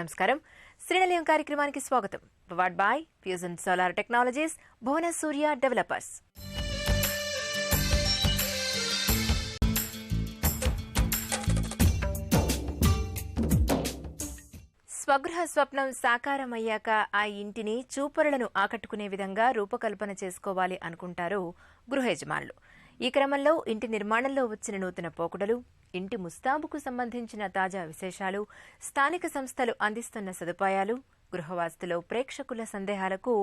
నమస్కారం. శ్రీనిలయం కార్యక్రమానికి స్వాగతం. Powered by Fusion Solar Technologies, Bhuvana Surya developers. స్వగృహ స్వప్నం సాకారమయ్యాక ఆ ఇంటిని చూపరులను ఆకట్టుకునే విధంగా రూపకల్పన చేసుకోవాలి అనుకుంటారు గృహ యజమానులు. ఈ క్రమంలో ఇంటి నిర్మాణంలో వచ్చిన నూతన పోకడలు, ఇంటి ముస్తాబుకు సంబంధించిన తాజా విశేషాలు, స్థానిక సంస్థలు అందిస్తున్న సదుపాయాలు, గృహవాస్తులో ప్రేక్షకుల సందేహాలకు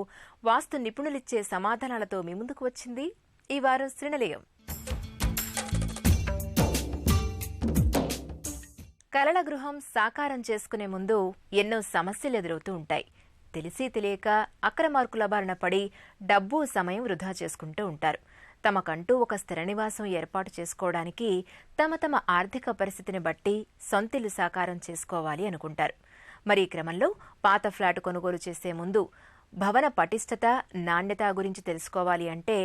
వాస్తు నిపుణులిచ్చే సమాధానాలతో మీ ముందుకు వచ్చింది ఈ వారం శ్రీనిలయం. కలల గృహం సాకారం చేసుకునే ముందు ఎన్నో సమస్యలు ఎదురవుతూ ఉంటాయి. తెలిసి తెలియక అక్రమార్కుల బారిన పడి డబ్బు, సమయం వృధా చేసుకుంటూ ఉంటారు. తమకంటూ ఒక స్థిర నివాసం ఏర్పాటు చేసుకోవడానికి తమ ఆర్థిక పరిస్థితిని బట్టి సొంతిల్లు సాకారం చేసుకోవాలి అనుకుంటారు. మరి ఈ క్రమంలో పాత ఫ్లాట్ కొనుగోలు చేసే ముందు భవన పటిష్టత, నాణ్యత గురించి తెలుసుకోవాలి అంటే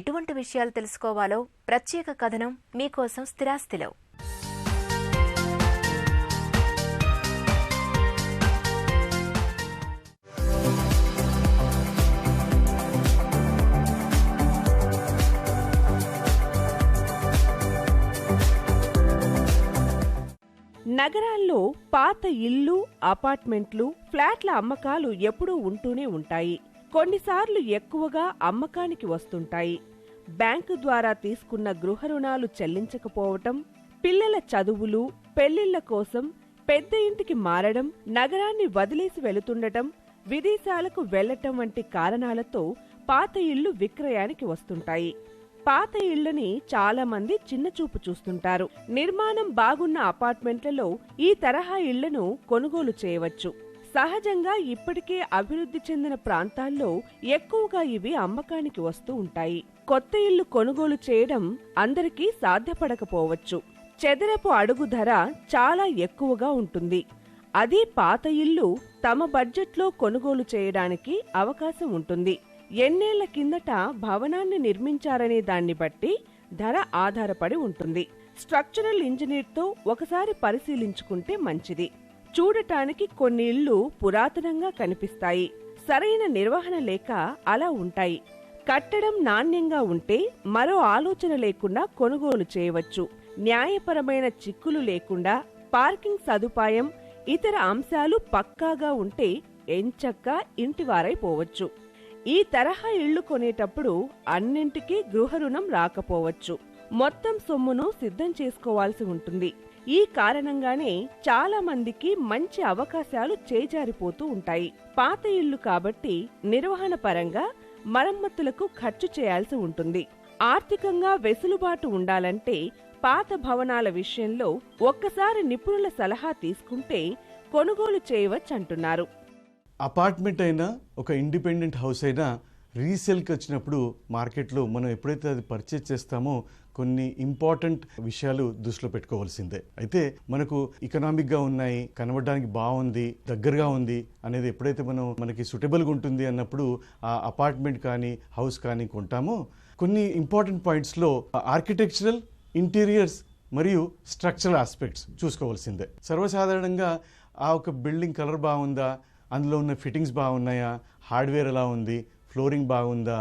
ఎటువంటి విషయాలు తెలుసుకోవాలో ప్రత్యేక కథనం మీకోసం స్థిరాస్తిలో. నగరాల్లో పాత ఇల్లు, అపార్ట్మెంట్లు, ఫ్లాట్ల అమ్మకాలు ఎప్పుడూ ఉంటూనే ఉంటాయి. కొన్నిసార్లు ఎక్కువగా అమ్మకానికి వస్తుంటాయి. బ్యాంకు ద్వారా తీసుకున్న గృహ రుణాలు చెల్లించకపోవటం, పిల్లల చదువులు, పెళ్లిళ్ల కోసం పెద్ద ఇంటికి మారడం, నగరాన్ని వదిలేసి వెళుతుండటం, విదేశాలకు వెళ్లటం వంటి కారణాలతో పాత ఇళ్లు విక్రయానికి వస్తుంటాయి. పాత ఇళ్లని చాలా మంది చిన్నచూపు చూస్తుంటారు. నిర్మాణం బాగున్న అపార్ట్మెంట్లలో ఈ తరహా ఇళ్లను కొనుగోలు చేయవచ్చు. సహజంగా ఇప్పటికే అభివృద్ధి చెందిన ప్రాంతాల్లో ఎక్కువగా ఇవి అమ్మకానికి వస్తూ ఉంటాయి. కొత్త ఇల్లు కొనుగోలు చేయడం అందరికీ సాధ్యపడకపోవచ్చు. చదరపు అడుగు ధర చాలా ఎక్కువగా ఉంటుంది. అదే పాత ఇల్లు తమ బడ్జెట్లో కొనుగోలు చేయడానికి అవకాశం ఉంటుంది. ఎన్నేళ్ల కిందట భవనాన్ని నిర్మించారనే దాన్ని బట్టి ధర ఆధారపడి ఉంటుంది. స్ట్రక్చరల్ ఇంజనీర్తో ఒకసారి పరిశీలించుకుంటే మంచిది. చూడటానికి కొన్ని ఇళ్లు పురాతనంగా కనిపిస్తాయి. సరైన నిర్వహణ లేక అలా ఉంటాయి. కట్టడం నాణ్యంగా ఉంటే మరో ఆలోచన లేకుండా కొనుగోలు చేయవచ్చు. న్యాయపరమైన చిక్కులు లేకుండా, పార్కింగ్ సదుపాయం, ఇతర అంశాలు పక్కాగా ఉంటే ఎంచక్కా ఇంటివారైపోవచ్చు. ఈ తరహా ఇళ్లు కొనేటప్పుడు అన్నింటికీ గృహ రుణం రాకపోవచ్చు. మొత్తం సొమ్మును సిద్ధం చేసుకోవాల్సి ఉంటుంది. ఈ కారణంగానే చాలా మందికి మంచి అవకాశాలు చేజారిపోతూ ఉంటాయి. పాత ఇళ్లు కాబట్టి నిర్వహణ పరంగా మరమ్మతులకు ఖర్చు చేయాల్సి ఉంటుంది. ఆర్థికంగా వెసులుబాటు ఉండాలంటే పాత భవనాల విషయంలో ఒక్కసారి నిపుణుల సలహా తీసుకుంటే కొనుగోలు చేయవచ్చంటున్నారు. అపార్ట్మెంట్ అయినా, ఒక ఇండిపెండెంట్ హౌస్ అయినా రీసేల్కి వచ్చినప్పుడు మార్కెట్లో మనం ఎప్పుడైతే అది పర్చేజ్ చేస్తామో కొన్ని ఇంపార్టెంట్ విషయాలు దృష్టిలో పెట్టుకోవాల్సిందే. అయితే మనకు ఎకనామిక్గా ఉన్నాయి, కనబడడానికి బాగుంది, దగ్గరగా ఉంది అనేది ఎప్పుడైతే మనకి సూటబుల్గా ఉంటుంది అన్నప్పుడు ఆ అపార్ట్మెంట్ కానీ హౌస్ కానీ కొంటామో కొన్ని ఇంపార్టెంట్ పాయింట్స్లో ఆర్కిటెక్చరల్, ఇంటీరియర్స్ మరియు స్ట్రక్చరల్ ఆస్పెక్ట్స్ చూసుకోవాల్సిందే. సర్వసాధారణంగా ఆ ఒక బిల్డింగ్ కలర్ బాగుందా, అందులో ఉన్న ఫిట్టింగ్స్ బాగున్నాయా, హార్డ్వేర్ ఎలా ఉంది, ఫ్లోరింగ్ బాగుందా,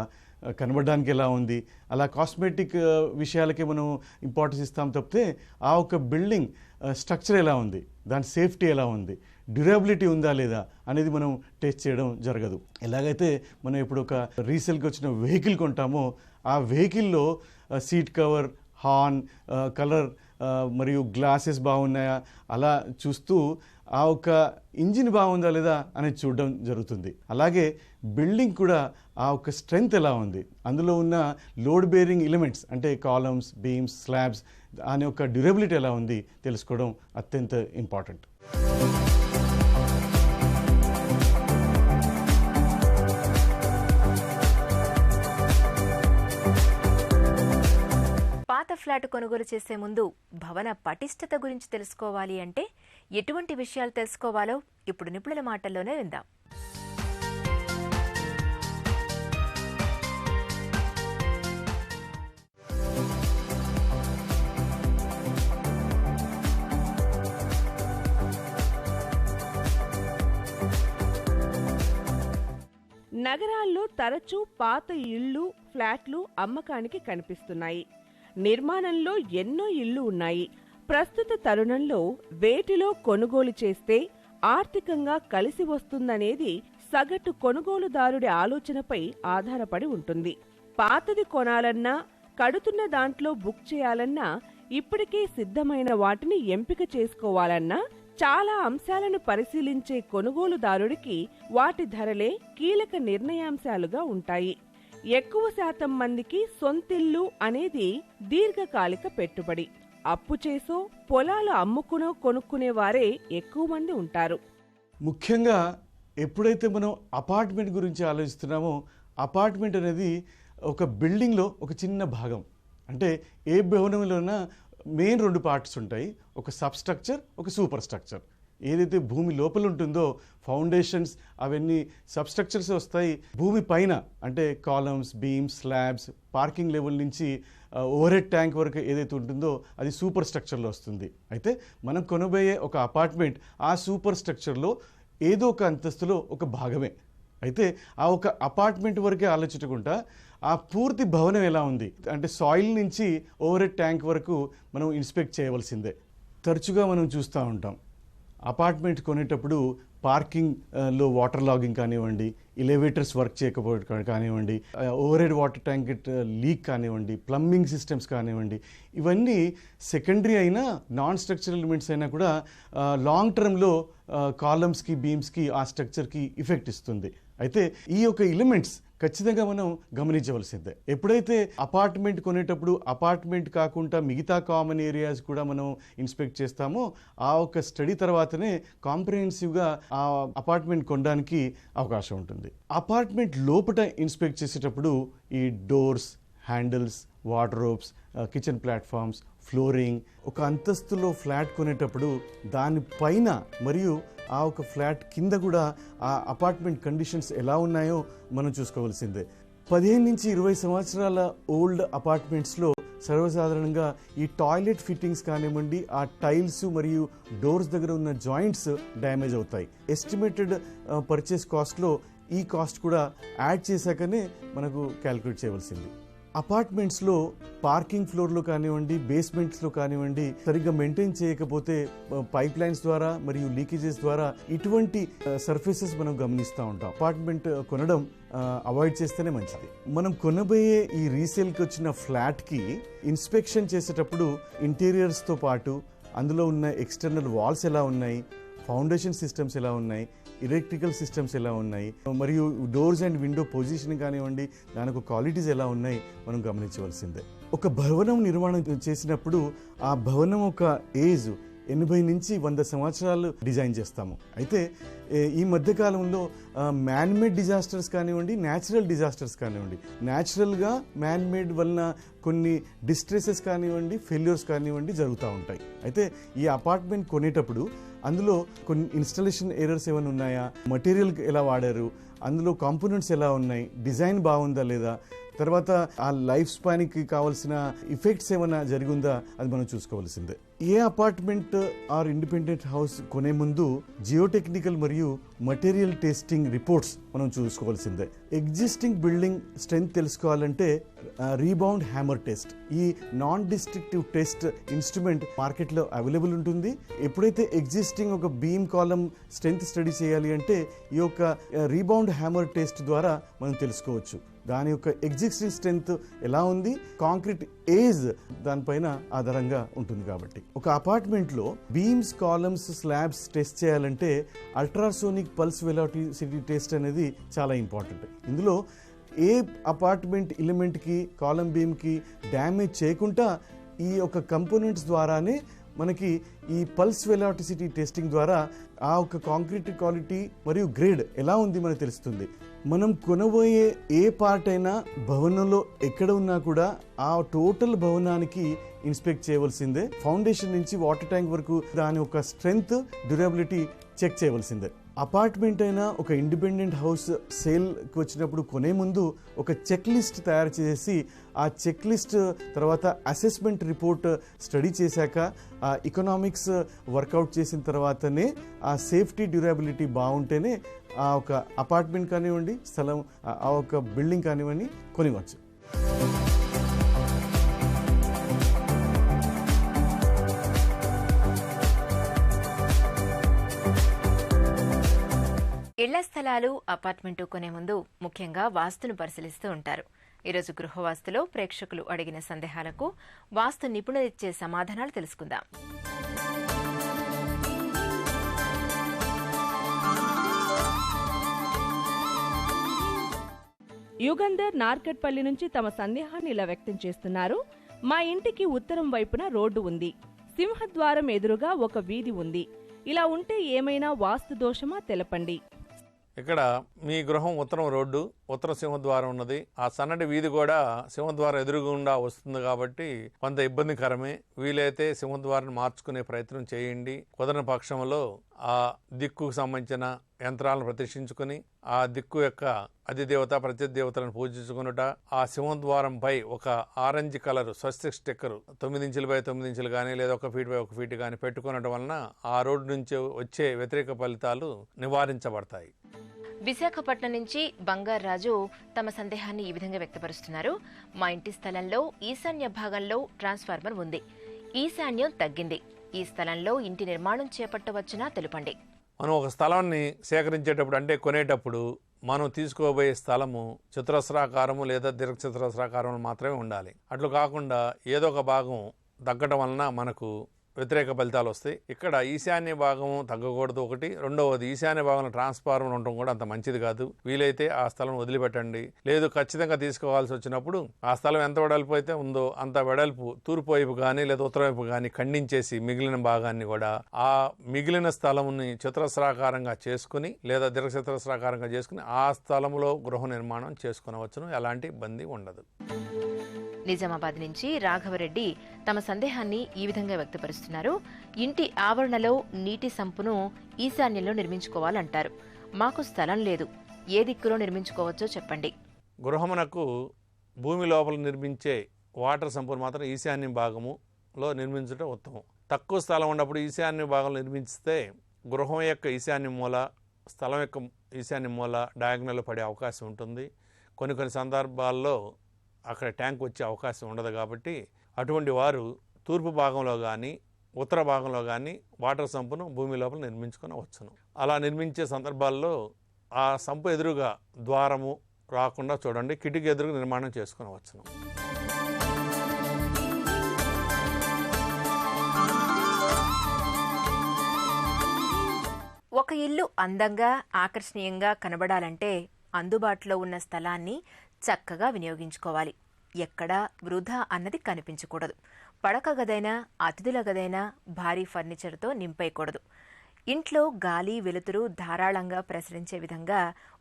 కనబడడానికి ఎలా ఉంది, అలా కాస్మెటిక్ విషయాలకే మనం ఇంపార్టెన్స్ ఇస్తాం తప్పితే ఆ ఒక బిల్డింగ్ స్ట్రక్చర్ ఎలా ఉంది, దాని సేఫ్టీ ఎలా ఉంది, డ్యూరబిలిటీ ఉందా లేదా అనేది మనం టెస్ట్ చేయడం జరగదు. ఎలాగైతే మనం ఇప్పుడు ఒక రీసేల్కి వచ్చిన వెహికల్ కొంటామో ఆ వెహికల్లో సీట్ కవర్, హార్న్, కలర్ మరియు గ్లాసెస్ బాగున్నాయా అలా చూస్తూ ఆ ఒక ఇంజిన్ బాగుందా లేదా అనేది చూడడం జరుగుతుంది. అలాగే బిల్డింగ్ కూడా ఆ ఒక స్ట్రెంగ్త్ ఎలా ఉంది, అందులో ఉన్న లోడ్ బేరింగ్ ఎలిమెంట్స్ అంటే కాలమ్స్, బీమ్స్, స్లాబ్స్ అనే ఒక డ్యూరబిలిటీ ఎలా ఉంది తెలుసుకోవడం అత్యంత ఇంపార్టెంట్. పాత ఫ్లాట్ కొనుగోలు చేసే ముందు భవన పటిష్టత గురించి తెలుసుకోవాలి అంటే ఎటువంటి విషయాలు తెలుసుకోవాలో ఇప్పుడు నిపుణుల మాటల్లోనే విందాం. నగరాల్లో తరచూ పాత ఇళ్లు, ఫ్లాట్లు అమ్మకానికి కనిపిస్తున్నాయి. నిర్మాణంలో ఎన్నో ఇళ్లు ఉన్నాయి. ప్రస్తుత తరుణంలో వేటిలో కొనుగోలు చేస్తే ఆర్థికంగా కలిసి వస్తుందనేది సగటు కొనుగోలుదారుడి ఆలోచనపై ఆధారపడి ఉంటుంది. పాతది కొనాలన్నా, కడుతున్న దాంట్లో బుక్ చేయాలన్నా, ఇప్పటికే సిద్ధమైన వాటిని ఎంపిక చేసుకోవాలన్నా చాలా అంశాలను పరిశీలించే కొనుగోలుదారుడికి వాటి ధరలే కీలక నిర్ణయాంశాలుగా ఉంటాయి. ఎక్కువ శాతం మందికి సొంతిల్లు అనేది దీర్ఘకాలిక పెట్టుబడి. అప్పు చేసో, పొలాలు అమ్ముకునో కొనుక్కునేవారే ఎక్కువ మంది ఉంటారు. ముఖ్యంగా ఎప్పుడైతే మనం అపార్ట్మెంట్ గురించి ఆలోచిస్తున్నామో, అపార్ట్మెంట్ అనేది ఒక బిల్డింగ్లో ఒక చిన్న భాగం. అంటే ఏ భవనంలోనా మెయిన్ 2 పార్ట్స్ ఉంటాయి. ఒక సబ్స్ట్రక్చర్, ఒక సూపర్ స్ట్రక్చర్. ఏదైతే భూమి లోపల ఉంటుందో ఫౌండేషన్స్ అవన్నీ సబ్స్ట్రక్చర్స్ వస్తాయి. భూమి పైన అంటే columns, beams, slabs, parking level నుంచి ఓవర్ హెడ్ ట్యాంక్ వరకు ఏదైతే ఉంటుందో అది సూపర్ స్ట్రక్చర్లో వస్తుంది. అయితే మనం కొనబోయే ఒక అపార్ట్మెంట్ ఆ సూపర్ స్ట్రక్చర్లో ఏదో ఒక అంతస్తులో ఒక భాగమే. అయితే ఆ ఒక అపార్ట్మెంట్ వరకే ఆలోచించకుండా ఆ పూర్తి భవనం ఎలా ఉంది అంటే సాయిల్ నుంచి ఓవర్ హెడ్ ట్యాంక్ వరకు మనం ఇన్స్పెక్ట్ చేయవలసిందే. తరచుగా మనం చూస్తూ ఉంటాం అపార్ట్మెంట్ కొనేటప్పుడు పార్కింగ్లో వాటర్ లాగింగ్ కానివ్వండి, ఎలివేటర్స్ వర్క్ చేయకపోవడం కానివ్వండి, over head water tank leak కానివ్వండి, ప్లంబింగ్ సిస్టమ్స్ కానివ్వండి, ఇవన్నీ సెకండరీ అయినా నాన్ స్ట్రక్చరల్ ఎలిమెంట్స్ అయినా కూడా లాంగ్ టర్మ్లో కాలమ్స్కి, బీమ్స్కి, ఆ స్ట్రక్చర్కి ఎఫెక్ట్ ఇస్తుంది. అయితే ఈ యొక్క ఎలిమెంట్స్ ఖచ్చితంగా మనం గమనించవలసిందే. ఎప్పుడైతే అపార్ట్మెంట్ కొనేటప్పుడు అపార్ట్మెంట్ కాకుండా మిగతా కామన్ ఏరియాస్ కూడా మనం ఇన్స్పెక్ట్ చేస్తామో ఆ ఒక స్టడీ తర్వాతనే కాంప్రిహెన్సివ్గా ఆ అపార్ట్మెంట్ కొనడానికి అవకాశం ఉంటుంది. అపార్ట్మెంట్ లోపల ఇన్స్పెక్ట్ చేసేటప్పుడు ఈ doors, handles, wardrobes, kitchen platforms, flooring, ఒక అంతస్తులో ఫ్లాట్ కొనేటప్పుడు దానిపైన మరియు ఆ ఒక ఫ్లాట్ కింద కూడా ఆ అపార్ట్మెంట్ కండిషన్స్ ఎలా ఉన్నాయో మనం చూసుకోవాల్సిందే. 15 నుంచి 20 సంవత్సరాల ఓల్డ్ అపార్ట్మెంట్స్లో సర్వసాధారణంగా ఈ టాయిలెట్ ఫిట్టింగ్స్ కానివ్వండి, ఆ టైల్స్ మరియు డోర్స్ దగ్గర ఉన్న జాయింట్స్ డ్యామేజ్ అవుతాయి. ఎస్టిమేటెడ్ పర్చేస్ కాస్ట్లో ఈ కాస్ట్ కూడా యాడ్ చేశాకనే మనకు క్యాలిక్యులేట్ చేయవలసింది. అపార్ట్మెంట్స్లో పార్కింగ్ ఫ్లోర్లో కానివ్వండి, బేస్మెంట్స్లో కానివ్వండి సరిగ్గా మెయింటైన్ చేయకపోతే పైప్ లైన్స్ ద్వారా మరియు లీకేజెస్ ద్వారా ఇటువంటి సర్ఫేసెస్ మనం గమనిస్తూ ఉంటాం. అపార్ట్మెంట్ కొనడం అవాయిడ్ చేస్తేనే మంచిది. మనం కొనబోయే ఈ రీసేల్కి వచ్చిన ఫ్లాట్కి ఇన్స్పెక్షన్ చేసేటప్పుడు ఇంటీరియర్స్తో పాటు అందులో ఉన్న ఎక్స్టర్నల్ వాల్స్ ఎలా ఉన్నాయి, ఫౌండేషన్ సిస్టమ్స్ ఎలా ఉన్నాయి, ఎలక్ట్రికల్ సిస్టమ్స్ ఎలా ఉన్నాయి, మరియు డోర్స్ అండ్ విండో పొజిషన్ కానివ్వండి దానికి క్వాలిటీస్ ఎలా ఉన్నాయి మనం గమనించవలసిందే. ఒక భవనం నిర్మాణం చేసినప్పుడు ఆ భవనం ఒక ఏజ్ 80 నుంచి 100 సంవత్సరాలు డిజైన్ చేస్తాము. అయితే ఈ మధ్యకాలంలో మ్యాన్మేడ్ డిజాస్టర్స్ కానివ్వండి, న్యాచురల్ డిజాస్టర్స్ కానివ్వండి, న్యాచురల్గా మ్యాన్మేడ్ వలన కొన్ని డిస్ట్రెసెస్ కానివ్వండి, ఫెయిల్యూర్స్ కానివ్వండి జరుగుతూ ఉంటాయి. అయితే ఈ అపార్ట్మెంట్ కొనేటప్పుడు అందులో కొన్ని ఇన్స్టాలేషన్ ఎర్రర్స్ ఏమైనా ఉన్నాయా, మటీరియల్ ఎలా వాడారు, అందులో కాంపోనెంట్స్ ఎలా ఉన్నాయి, డిజైన్ బాగుందా లేదా, తర్వాత ఆ లైఫ్ స్పాన్కి కావాల్సిన ఇఫెక్ట్స్ ఏమైనా జరిగిందా అది మనం చూసుకోవాల్సిందే. ఏ అపార్ట్మెంట్ ఆర్ ఇండిపెండెంట్ హౌస్ కొనే ముందు జియోటెక్నికల్ మరియు మటీరియల్ టెస్టింగ్ రిపోర్ట్స్ మనం చూసుకోవాల్సిందే. ఎగ్జిస్టింగ్ బిల్డింగ్ స్ట్రెంగ్త్ తెలుసుకోవాలంటే రీబౌండ్ హ్యామర్ టెస్ట్, ఈ నాన్ డిస్ట్రక్టివ్ టెస్ట్ ఇన్స్ట్రుమెంట్ మార్కెట్లో అవైలబుల్ ఉంటుంది. ఎప్పుడైతే ఎగ్జిస్టింగ్ ఒక బీమ్ కాలమ్ స్ట్రెంగ్త్ స్టడీ చేయాలి అంటే ఈ యొక్క రీబౌండ్ హ్యామర్ టెస్ట్ ద్వారా మనం తెలుసుకోవచ్చు. దాని యొక్క ఎగ్జిస్టింగ్ స్ట్రెంగ్త్ ఎలా ఉంది, కాంక్రీట్ ఏజ్ దానిపైన ఆధారంగా ఉంటుంది. కాబట్టి ఒక అపార్ట్మెంట్లో బీమ్స్, కాలమ్స్, స్లాబ్స్ టెస్ట్ చేయాలంటే అల్ట్రాసోనిక్ పల్స్ వెలాసిటీ టెస్ట్ అనేది చాలా ఇంపార్టెంట్. ఇందులో ఏ అపార్ట్మెంట్ ఎలిమెంట్కి, కాలమ్ బీమ్కి డ్యామేజ్ చేయకుండా ఈ యొక్క కంపోనెంట్స్ ద్వారానే మనకి ఈ పల్స్ వెలాసిటీ టెస్టింగ్ ద్వారా ఆ ఒక కాంక్రీట్ క్వాలిటీ మరియు గ్రేడ్ ఎలా ఉంది మనకు తెలుస్తుంది. మనం కొనబోయే ఏ పార్ట్ అయినా భవనంలో ఎక్కడ ఉన్నా కూడా ఆ టోటల్ భవనానికి ఇన్స్పెక్ట్ చేయవలసిందే. ఫౌండేషన్ నుంచి వాటర్ ట్యాంక్ వరకు దాని యొక్క స్ట్రెంగ్త్, డ్యూరబిలిటీ చెక్ చేయవలసిందే. అపార్ట్మెంట్ అయినా ఒక ఇండిపెండెంట్ హౌస్ సేల్కి వచ్చినప్పుడు కొనే ముందు ఒక చెక్ లిస్ట్ తయారు చేసి ఆ చెక్ లిస్ట్ తర్వాత అసెస్మెంట్ రిపోర్ట్ స్టడీ చేశాక ఆ ఎకనామిక్స్ వర్కౌట్ చేసిన తర్వాతనే ఆ సేఫ్టీ డ్యూరబిలిటీ బాగుంటేనే ఆ ఒక అపార్ట్మెంట్ కానివ్వండి స్థలం ఆ ఒక బిల్డింగ్ కానివ్వండి కొనివచ్చు. ఇళ్ల స్థలాలు అపార్ట్మెంటు కొనే ముందు ముఖ్యంగా వాస్తును పరిశీలిస్తూ ఉంటారు. ఈరోజు గృహవాస్తులో ప్రేక్షకులు అడిగిన సందేహాలకు వాస్తు నిపుణులిచ్చే సమాధానాలు తెలుసుకుందాం. యుగంధర్ నార్కట్పల్లి నుంచి తమ సందేహాన్ని ఇలా వ్యక్తం చేస్తున్నారు. మా ఇంటికి ఉత్తరం వైపున రోడ్డు ఉంది, సింహద్వారం ఎదురుగా ఒక వీధి ఉంది. ఇలా ఉంటే ఏమైనా వాస్తు దోషమా తెలపండి. ఇక్కడ మీ గృహం ఉత్తరం రోడ్డు, ఉత్తర సింహద్వారం ఉన్నది. ఆ సన్నటి వీధి కూడా సింహద్వారం ఎదురుగుండా వస్తుంది కాబట్టి కొంత ఇబ్బందికరమే. వీలైతే సింహద్వారాన్ని మార్చుకునే ప్రయత్నం చేయండి. కుదరని పక్షంలో ఆ దిక్కుకు సంబంధించిన యంత్రాలను ప్రతిష్ఠించుకుని ఆ దిక్కు యొక్క అధిదేవత ప్రత్యదేవతలను పూజించుకునుట, ఆ సింహద్వారంపై ఒక ఆరెంజ్ కలర్ స్వస్తిక్ స్టిక్కర్ 9 ఇంచులు బై 9 ఇంచులు కానీ లేదా 1 ఫీట్ బై 1 ఫీట్ కానీ పెట్టుకునడం వలన ఆ రోడ్డు నుంచి వచ్చే వ్యతిరేక ఫలితాలు నివారించబడతాయి. విశాఖపట్నం నుంచి బంగారాజు తమ సందేహాన్ని ఈ విధంగా వ్యక్తపరుస్తున్నారు. మా ఇంటి స్థలంలో ఈశాన్య భాగంలో ట్రాన్స్ఫార్మర్ ఉంది, ఈశాన్యం తగ్గింది. ఈ స్థలంలో ఇంటి నిర్మాణం చేపట్టవచ్చునా తెలుపండి. మనం ఒక స్థలాన్ని సేకరించేటప్పుడు అంటే కొనేటప్పుడు మనం తీసుకోబోయే స్థలము చతురస్రాకారము లేదా దీర్ఘచతురస్రాకారంలో మాత్రమే ఉండాలి. అట్లు కాకుండా ఏదో ఒక భాగం తగ్గడం వలన మనకు వ్యతిరేక ఫలితాలు వస్తాయి. ఇక్కడ ఈశాన్య భాగం తగ్గకూడదు ఒకటి. రెండవది ఈశాన్య భాగంలో ట్రాన్స్ఫార్మర్ ఉండటం కూడా అంత మంచిది కాదు. వీలైతే ఆ స్థలం వదిలిపెట్టండి. లేదు ఖచ్చితంగా తీసుకోవాల్సి వచ్చినప్పుడు ఆ స్థలం ఎంత వెడల్పు అయితే ఉందో అంత వెడల్పు తూర్పు వైపు కానీ లేదా ఉత్తర వైపు కానీ ఖండించేసి మిగిలిన భాగాన్ని కూడా ఆ మిగిలిన స్థలంని చతురస్రాకారంగా చేసుకుని లేదా దీర్ఘచతురస్రాకారంగా చేసుకుని ఆ స్థలంలో గృహ నిర్మాణం చేసుకునవచ్చును. ఎలాంటి ఇబ్బంది ఉండదు. నిజామాబాద్ నుంచి రాఘవరెడ్డి తమ సందేహాన్ని ఈ విధంగా వ్యక్తపరుస్తున్నారు. ఇంటి ఆవరణలో నీటి సంపును ఈశాన్యంలో నిర్మించుకోవాలంటారు. మాకు స్థలం లేదు, ఏ దిక్కులో నిర్మించుకోవచ్చో చెప్పండి. గృహమునకు భూమి లోపల నిర్మించే వాటర్ సంపును మాత్రం ఈశాన్య భాగములో నిర్మించడం ఉత్తమం. తక్కువ స్థలం ఉన్నప్పుడు ఈశాన్య భాగంలో నిర్మించితే గృహం యొక్క ఈశాన్య మూల స్థలం యొక్క ఈశాన్య మూల డయాగ్నల్ పడే అవకాశం ఉంటుంది. కొన్ని సందర్భాల్లో అక్కడ ట్యాంక్ వచ్చే అవకాశం ఉండదు. కాబట్టి అటువంటి వారు తూర్పు భాగంలో కానీ ఉత్తర భాగంలో కానీ వాటర్ సంపును భూమి లోపల నిర్మించుకొని వచ్చును. అలా నిర్మించే సందర్భాల్లో ఆ సంపు ఎదురుగా ద్వారము రాకుండా చూడండి, కిటికీ ఎదురుగా నిర్మాణం చేసుకుని వచ్చును. ఒక ఇల్లు అందంగా ఆకర్షణీయంగా కనబడాలంటే అందుబాటులో ఉన్న స్థలాన్ని చక్కగా వినియోగించుకోవాలి. ఎక్కడా వృధా అన్నది కనిపించకూడదు. పడక గదైనా అతిథుల గదైనా భారీ ఫర్నిచర్తో నింపేయకూడదు. ఇంట్లో గాలి వెలుతురు ధారాళంగా ప్రసరించే విధంగా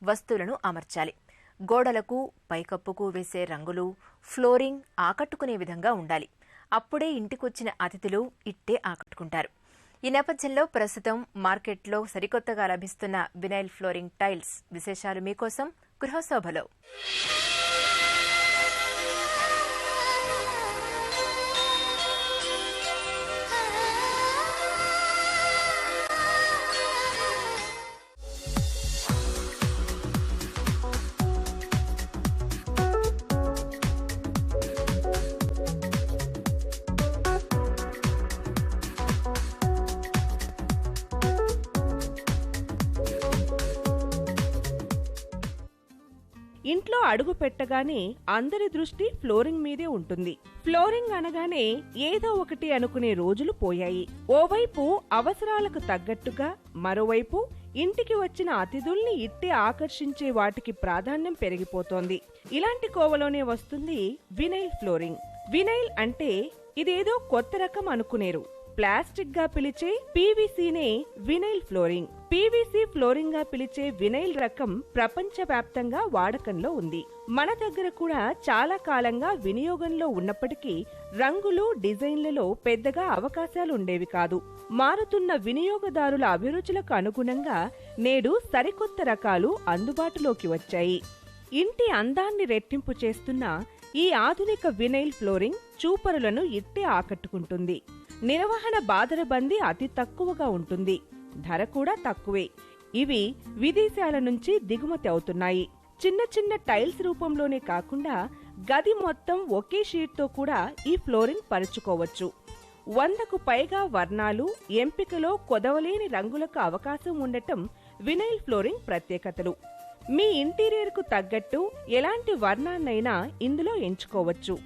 వస్తువులను అమర్చాలి. గోడలకు పైకప్పుకు వేసే రంగులు ఫ్లోరింగ్ ఆకట్టుకునే విధంగా ఉండాలి. అప్పుడే ఇంటికొచ్చిన అతిథులు ఇట్టే ఆకట్టుకుంటారు. ఈ నేపథ్యంలో ప్రస్తుతం మార్కెట్లో సరికొత్తగా లభిస్తున్న వినైల్ ఫ్లోరింగ్ టైల్స్ విశేషాలు మీకోసం గృహశోభలో. ఇంట్లో అడుగు పెట్టగానే అందరి దృష్టి ఫ్లోరింగ్ మీదే ఉంటుంది. ఫ్లోరింగ్ అనగానే ఏదో ఒకటి అనుకునే రోజులు పోయాయి. ఓవైపు అవసరాలకు తగ్గట్టుగా, మరోవైపు ఇంటికి వచ్చిన అతిథుల్ని ఇట్టే ఆకర్షించే వాటికి ప్రాధాన్యం పెరిగిపోతోంది. ఇలాంటి కోవలోనే వస్తుంది వినైల్ ఫ్లోరింగ్. వినైల్ అంటే ఇదేదో కొత్త రకం అనుకునేరు. ప్లాస్టిక్ గా పిలిచే పీవీసీనే వినైల్ ఫ్లోరింగ్. పీవీసీ ఫ్లోరింగ్ గా పిలిచే వినైల్ రకం ప్రపంచవ్యాప్తంగా వాడకంలో ఉంది. మన దగ్గర కూడా చాలా కాలంగా వినియోగంలో ఉన్నప్పటికీ రంగులు, డిజైన్లలో పెద్దగా అవకాశాలు ఉండేవి కాదు. మారుతున్న వినియోగదారుల అభిరుచులకు అనుగుణంగా నేడు సరికొత్త రకాలు అందుబాటులోకి వచ్చాయి. ఇంటి అందాన్ని రెట్టింపు చేస్తున్న ఈ ఆధునిక వినైల్ ఫ్లోరింగ్ చూపరులను ఇట్టే ఆకట్టుకుంటుంది. నిర్వహణ బాదరబందీ అతి తక్కువగా ఉంటుంది. ధర కూడా తక్కువే. ఇవి విదేశాల నుంచి దిగుమతి అవుతున్నాయి. చిన్న చిన్న టైల్స్ రూపంలోనే కాకుండా గది మొత్తం ఒకే షీట్తో కూడా ఈ ఫ్లోరింగ్ పరుచుకోవచ్చు. 100కు పైగా వర్ణాలు, ఎంపికలో కొదవలేని రంగులకు అవకాశం ఉండటం వినైల్ ఫ్లోరింగ్ ప్రత్యేకతలు. మీ ఇంటీరియర్కు తగ్గట్టు ఎలాంటి వర్ణాన్నైనా ఇందులో ఎంచుకోవచ్చు.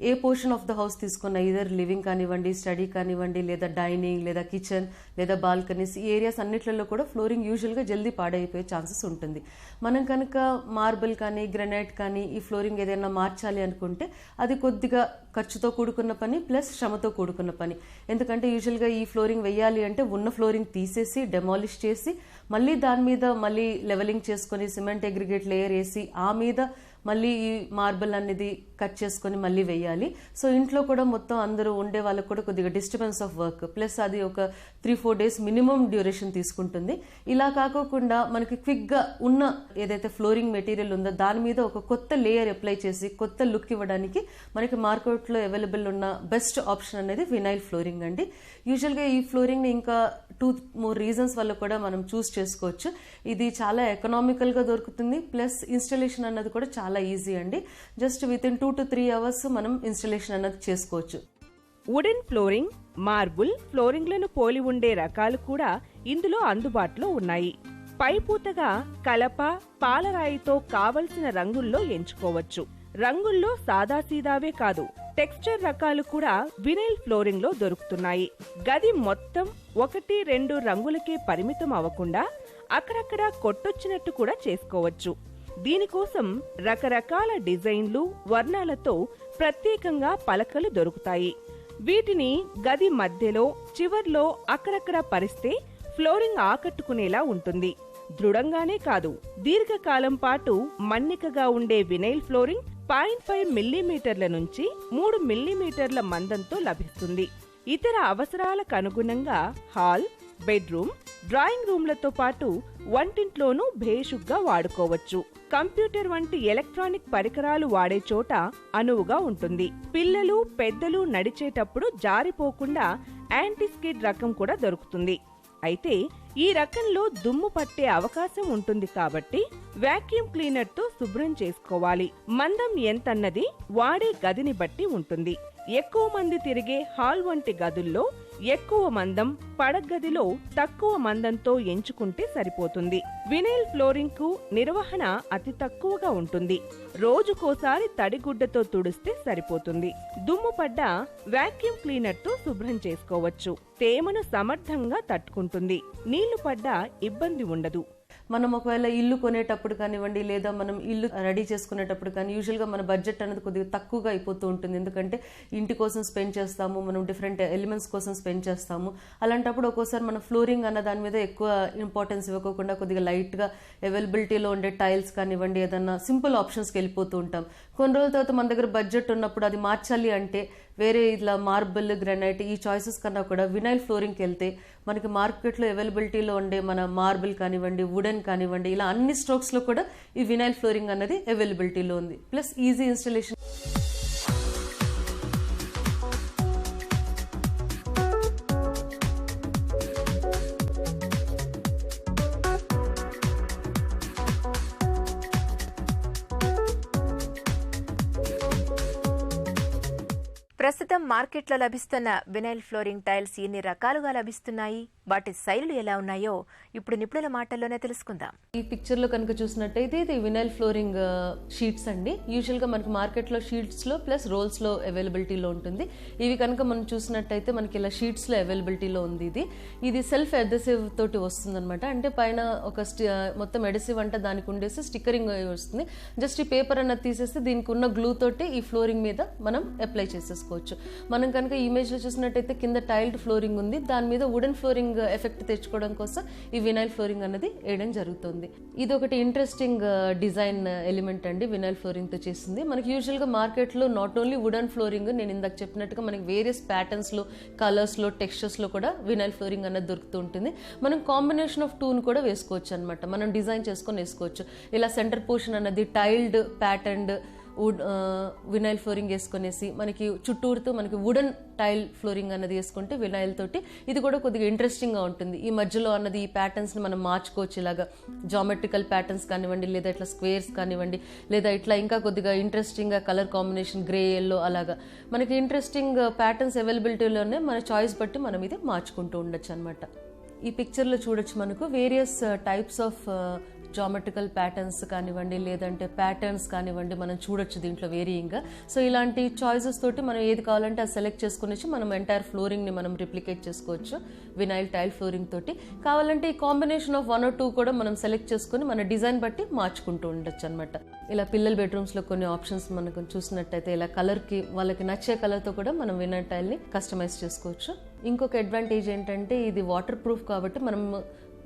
ఏ పోర్షన్ ఆఫ్ ద హౌస్ తీసుకున్న, ఇదర్ లివింగ్ కానివ్వండి, స్టడీ కానివ్వండి, లేదా డైనింగ్, లేదా కిచెన్, లేదా బాల్కనీస్, ఈ ఏరియాస్ అన్నిట్లలో కూడా ఫ్లోరింగ్ యూజువల్గా జల్దీ పాడైపోయే ఛాన్సెస్ ఉంటుంది. మనం కనుక మార్బుల్ కానీ, గ్రనైట్ కానీ ఈ ఫ్లోరింగ్ ఏదైనా మార్చాలి అనుకుంటే అది కొద్దిగా ఖర్చుతో కూడుకున్న పని ప్లస్ శ్రమతో కూడుకున్న పని. ఎందుకంటే యూజువల్గా ఈ ఫ్లోరింగ్ వేయాలి అంటే ఉన్న ఫ్లోరింగ్ తీసేసి డెమాలిష్ చేసి మళ్ళీ దాని మీద మళ్ళీ లెవెలింగ్ చేసుకొని సిమెంట్ అగ్రిగేట్ లేయర్ వేసి ఆ మీద మళ్ళీ ఈ మార్బుల్ అనేది కట్ చేసుకొని మళ్ళీ వేయాలి. సో ఇంట్లో కూడా మొత్తం అందరూ ఉండే వాళ్ళకు కూడా కొద్దిగా డిస్టర్బెన్స్ ఆఫ్ వర్క్ ప్లస్ అది ఒక 3-4 డేస్ మినిమం డ్యూరేషన్ తీసుకుంటుంది. ఇలా కాకోకుండా మనకి క్విక్గా ఉన్న ఏదైతే ఫ్లోరింగ్ మెటీరియల్ ఉందో దాని మీద ఒక కొత్త లేయర్ అప్లై చేసి కొత్త లుక్ ఇవ్వడానికి మనకి మార్కెట్లో అవైలబుల్ ఉన్న బెస్ట్ ఆప్షన్ అనేది వినైల్ ఫ్లోరింగ్ అండి. యూజువల్గా ఈ ఫ్లోరింగ్ని ఇంకా 2 రీజన్స్ వల్ల కూడా మనం చూస్ చేసుకోవచ్చు. ఇది చాలా ఎకనామికల్గా దొరుకుతుంది ప్లస్ ఇన్స్టాలేషన్ అన్నది కూడా చాలా ఈజీ అండి. Just with in 2 to 3 hours మనం ఇన్స్టాలేషన్ అన్నది చేసుకోవచ్చు. వుడెన్ ఫ్లోరింగ్, మార్బుల్ ఫ్లోరింగ్లను పోలి ఉండే రకాలు కూడా ఇందులో అందుబాటులో ఉన్నాయి. పైపూతగా కలప, పాలరాయితో కావలసిన రంగుల్లో ఎంచుకోవచ్చు. రంగుల్లో సాదాసీదావే కాదు, టెక్స్చర్ రకాలు కూడా వినైల్ ఫ్లోరింగ్ లో దొరుకుతున్నాయి. గది మొత్తం 1-2 రంగులకే పరిమితం అవ్వకుండా అక్కడక్కడ కొట్టొచ్చినట్టు కూడా చేసుకోవచ్చు. దీనికోసం రకరకాల డిజైన్లు, వర్ణాలతో ప్రత్యేకంగా పలకలు దొరుకుతాయి. వీటిని గది మధ్యలో, చివర్లో అక్కడక్కడ పరిస్తే ఫ్లోరింగ్ ఆకట్టుకునేలా ఉంటుంది. దృఢంగానే కాదు, దీర్ఘకాలం పాటు మన్నికగా ఉండే వినైల్ ఫ్లోరింగ్ 0.5 మిల్లీమీటర్ల నుంచి 3 మిల్లీమీటర్ల మందంతో లభిస్తుంది. ఇతర అవసరాలకు అనుగుణంగా హాల్, బెడ్రూమ్, డ్రాయింగ్ రూమ్లతో పాటు వంటింట్లోనూ భేషుగ్గా వాడుకోవచ్చు. కంప్యూటర్ వంటి ఎలక్ట్రానిక్ పరికరాలు వాడే చోట అనువుగా ఉంటుంది. పిల్లలు, పెద్దలు నడిచేటప్పుడు జారిపోకుండా యాంటీ స్కిడ్ రకం కూడా దొరుకుతుంది. అయితే ఈ రకంలో దుమ్ము పట్టే అవకాశం ఉంటుంది కాబట్టి వాక్యూమ్ క్లీనర్ తో శుభ్రం చేసుకోవాలి. మందం ఎంతన్నది వాడే గదిని బట్టి ఉంటుంది. ఎక్కువ మంది తిరిగే హాల్ వంటి గదుల్లో ఎక్కువ మందం, పడగదిలో తక్కువ మందంతో ఎంచుకుంటే సరిపోతుంది. వినైల్ ఫ్లోరింగ్ కు నిర్వహణ అతి తక్కువగా ఉంటుంది. రోజుకోసారి తడిగుడ్డతో తుడిస్తే సరిపోతుంది. దుమ్ము పడ్డ వాక్యూమ్ క్లీనర్ తో శుభ్రం చేసుకోవచ్చు. తేమను సమర్థంగా తట్టుకుంటుంది. నీళ్లు పడ్డా ఇబ్బంది ఉండదు. మనం ఒకవేళ ఇల్లు కొనేటప్పుడు కానివ్వండి, లేదా మనం ఇల్లు రెడీ చేసుకునేటప్పుడు కానీ యూజువల్గా మన బడ్జెట్ అనేది కొద్దిగా తక్కువగా అయిపోతూ ఉంటుంది. ఎందుకంటే ఇంటి కోసం స్పెండ్ చేస్తాము, మనం డిఫరెంట్ ఎలిమెంట్స్ కోసం స్పెండ్ చేస్తాము. అలాంటప్పుడు ఒక్కోసారి మన ఫ్లోరింగ్ అన్న దాని మీద ఎక్కువ ఇంపార్టెన్స్ ఇవ్వకుండా కొద్దిగా లైట్గా అవైలబిలిటీలో ఉండే టైల్స్ కానివ్వండి, ఏదన్నా సింపుల్ ఆప్షన్స్కి వెళ్ళిపోతూ ఉంటాం. కొన్ని రోజుల తర్వాత మన దగ్గర బడ్జెట్ ఉన్నప్పుడు అది మార్చాలి అంటే వేరే ఇట్లా మార్బుల్, గ్రానైట్ ఈ చాయిసెస్ కన్నా కూడా వినైల్ ఫ్లోరింగ్కి వెళ్తే మనకి మార్కెట్లో అవైలబిలిటీలో ఉండే మన మార్బుల్ కానివ్వండి, వుడెన్ కానివ్వండి, ఇలా అన్ని స్ట్రోక్స్లో కూడా ఈ వినైల్ ఫ్లోరింగ్ అనేది అవైలబిలిటీలో ఉంది. Plus easy installation. ప్రస్తుతం మార్కెట్లో లభిస్తున్న వినైల్ ఫ్లోరింగ్ టైల్స్ ఎన్ని రకాలుగా లభిస్తున్నాయి, వాటి శైలులు ఎలా ఉన్నాయో ఇప్పుడు నిపుణుల మాటల్లోనే తెలుసుకుందాం. ఈ పిక్చర్ లో కనుక చూసినట్టయితే ఇది వినైల్ ఫ్లోరింగ్ షీట్స్ అండి. యూజువల్ గా మనకి మార్కెట్ లో షీట్స్ లో ప్లస్ రోల్స్ లో అవైలబిలిటీలో ఉంటుంది. ఇవి కనుక మనం చూసినట్టయితే మనకి ఇలా షీట్స్ లో అవైలబిలిటీలో ఉంది. ఇది సెల్ఫ్ అడ్హెసివ్ తోటి వస్తుంది అనమాట. అంటే పైన ఒక మొత్తం అడ్హెసివ్ అంటే దానికి ఉండేసి స్టిక్కరింగ్ వస్తుంది. జస్ట్ ఈ పేపర్ అన్నది తీసేస్తే దీనికి ఉన్న గ్లూ తోటి ఈ ఫ్లోరింగ్ మీద మనం అప్లై చేసేసుకోవచ్చు. మనం కనుక ఇమేజ్ లో చూసినట్టయితే కింద టైల్డ్ ఫ్లోరింగ్ ఉంది, దాని మీద వుడెన్ ఫ్లోరింగ్ ఎఫెక్ట్ తెచ్చుకోవడం కోసం ఈ వినైల్ ఫ్లోరింగ్ అనేది వేయడం జరుగుతుంది. ఇది ఒకటి ఇంట్రెస్టింగ్ డిజైన్ ఎలిమెంట్ అండి, వినైల్ ఫ్లోరింగ్ తో చేసింది. మనకి యూజువల్ గా మార్కెట్ లో నాట్ ఓన్లీ వుడెన్ ఫ్లోరింగ్, నేను ఇందాక చెప్పినట్టుగా మనకి వేరియస్ ప్యాటర్న్స్ లో, కలర్స్ లో, టెక్స్చర్స్ లో కూడా వినైల్ ఫ్లోరింగ్ అనేది దొరుకుతూ ఉంటుంది. మనం కాంబినేషన్ ఆఫ్ టూన్ కూడా వేసుకోవచ్చు అనమాట. మనం డిజైన్ చేసుకొని వేసుకోవచ్చు. ఇలా సెంటర్ పోర్షన్ అన్నది టైల్డ్ ప్యాటర్న్డ్ వినైల్ ఫ్లోరింగ్ వేసుకునేసి మనకి చుట్టూరుతో మనకి వుడెన్ టైల్ ఫ్లోరింగ్ అన్నది వేసుకుంటే వినైల్ తోటి ఇది కూడా కొద్దిగా ఇంట్రెస్టింగ్ గా ఉంటుంది. ఈ మధ్యలో అన్నది ఈ ప్యాటర్న్స్ ని మనం మార్చుకోవచ్చు. ఇలాగా జామెట్రికల్ ప్యాటర్న్స్ కానివ్వండి, లేదా ఇట్లా స్క్వేర్స్ కానివ్వండి, లేదా ఇట్లా ఇంకా కొద్దిగా ఇంట్రెస్టింగ్ గా కలర్ కాంబినేషన్ గ్రే, ఎల్లో అలాగా మనకి ఇంట్రెస్టింగ్ ప్యాటర్న్స్ అవైలబిలిటీలోనే మన చాయిస్ బట్టి మనం ఇది మార్చుకుంటూ ఉండొచ్చు అనమాట. ఈ పిక్చర్లో చూడొచ్చు మనకు various types of geometrical patterns కానివ్వండి, లేదంటే ప్యాటర్న్స్ కానివ్వండి, మనం చూడొచ్చు దీంట్లో వేరియింగ్గా. సో ఇలాంటి చాయిసెస్ తోటి మనం ఏది కావాలంటే అది సెలెక్ట్ చేసుకునేసి మనం ఎంటైర్ ఫ్లోరింగ్ని మనం రిప్లికేట్ చేసుకోవచ్చు వినైల్ టైల్ ఫ్లోరింగ్ తోటి. కావాలంటే ఈ కాంబినేషన్ ఆఫ్ 1 or 2 కూడా మనం సెలెక్ట్ చేసుకుని మన డిజైన్ బట్టి మార్చుకుంటూ ఉండొచ్చు అనమాట. ఇలా పిల్లల బెడ్రూమ్స్లో కొన్ని ఆప్షన్స్ మనకు చూసినట్టయితే ఇలా కలర్కి వాళ్ళకి నచ్చే కలర్తో కూడా మనం వినైల్ టైల్ని కస్టమైజ్ చేసుకోవచ్చు. ఇంకొక అడ్వాంటేజ్ ఏంటంటే ఇది వాటర్ ప్రూఫ్ కాబట్టి మనం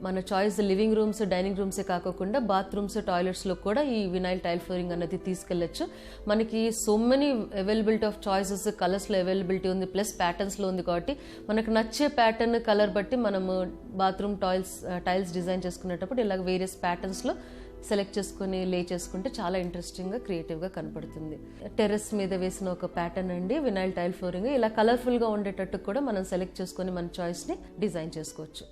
మన చాయిస్ లివింగ్ రూమ్స్, డైనింగ్ రూమ్సే కాకుండా బాత్రూమ్స్, టాయిలెట్స్లో కూడా ఈ వినైల్ టైల్ ఫ్లోరింగ్ అనేది తీసుకెళ్లొచ్చు. మనకి so many availability of choices, కలర్స్లో అవైలబిలిటీ ఉంది, ప్లస్ ప్యాటర్న్స్లో ఉంది కాబట్టి మనకు నచ్చే ప్యాటర్న్, కలర్ బట్టి మనము బాత్రూమ్ టైల్స్ డిజైన్ చేసుకునేటప్పుడు ఇలాగ వేరియస్ ప్యాటర్న్స్లో సెలెక్ట్ చేసుకుని లే చేసుకుంటే చాలా ఇంట్రెస్టింగ్గా, క్రియేటివ్గా కనపడుతుంది. టెర్రస్ మీద వేసిన ఒక ప్యాటర్న్ అండి వినైల్ టైల్ ఫ్లోరింగ్. ఇలా కలర్ఫుల్గా ఉండేటట్టు కూడా మనం సెలెక్ట్ చేసుకుని మన చాయిస్ని డిజైన్ చేసుకోవచ్చు.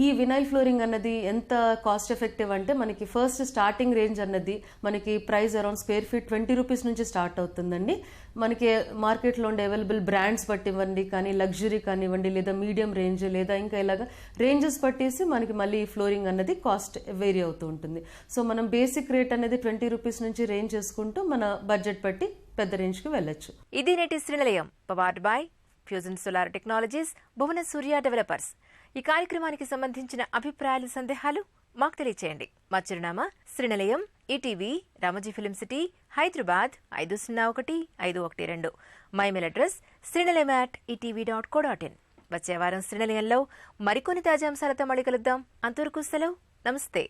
ఈ వినైల్ ఫ్లోరింగ్ అన్నది ఎంత కాస్ట్ ఎఫెక్టివ్ అంటే మనకి ఫస్ట్ స్టార్టింగ్ రేంజ్ అన్నది మనకి price around square feet 20 rupees నుంచి స్టార్ట్ అవుతుందండి. మనకి మార్కెట్లో ఉండే అవైలబుల్ బ్రాండ్స్ బట్టి ఇవ్వండి, కానీ లగ్జరీ కానివ్వండి, లేదా మీడియం రేంజ్, లేదా ఇంకా ఇలాగా రేంజెస్ పట్టేసి మనకి మళ్ళీ ఈ ఫ్లోరింగ్ అన్నది కాస్ట్ వేరీ అవుతూ ఉంటుంది. సో మనం బేసిక్ రేట్ అనేది 20 రూపీస్ నుంచి రేంజ్ చేసుకుంటూ మన బడ్జెట్ బట్టి పెద్ద రేంజ్కి వెళ్ళొచ్చు. ఇది నేటి Srinilayam powered by Fusion Solar Technologies, Bhuvana Surya developers. ఈ కార్యక్రమానికి సంబంధించిన అభిప్రాయాలు, సందేహాలు మాకు తెలియచేయండి. మా చిరునామా Srinilayam, ETV, Ramoji film city, Hyderabad 501512. మా ఇమెయిల్ అడ్రస్ srinilayam@etv.co.in. వచ్చే వారం శ్రీనిలయంలో మరికొన్ని తాజా అంశాలతో మళ్ళీ కలుద్దాం. అంతవరకు సెలవు, నమస్తే.